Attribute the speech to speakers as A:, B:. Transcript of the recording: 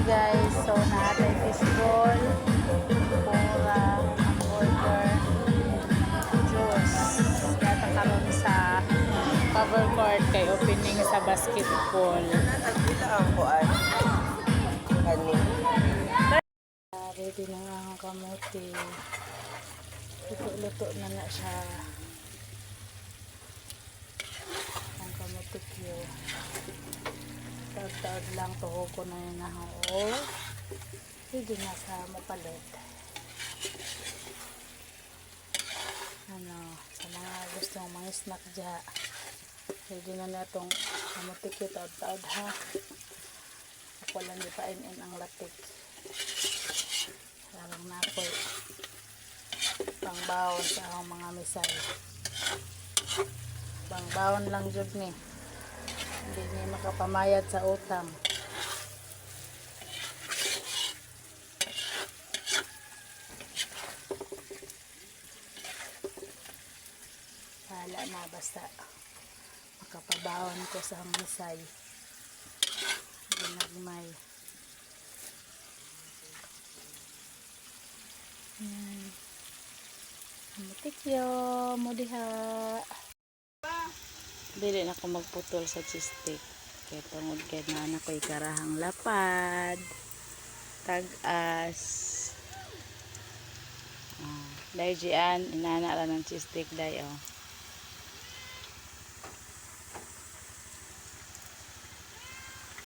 A: guys. So natin fishball, pura, hamburger, juice. Yata karon sa cover court kay opening sa basketball.
B: Nagpila ang kuan. Kani.
A: Ready na nga ang kamote. Luto-luto na siya. Ang kamote kyo. Taod-taod lang tuhog ko na yun na ho. Hindi na sa mapalit. Ano, sa mga gustong mga snack dyan. Ready na na itong kamote kyo. Taod-taod ha. Ako lang ipainin ang latik. Larang na ako pangbawon sa akong mga misay. Pangbawon lang jud ni. Hindi niya makapamayad sa utang. Wala na basta makapabawon ko sa misay. Ginagmay. Yan. Matikyo mo diha. Dili na ako magputol sa cheese stick. Kaya tungod kay na anak ko ikarahang lapad. Tag-as. Dahil diyan, inana lang ng cheese stick dahil. Oh.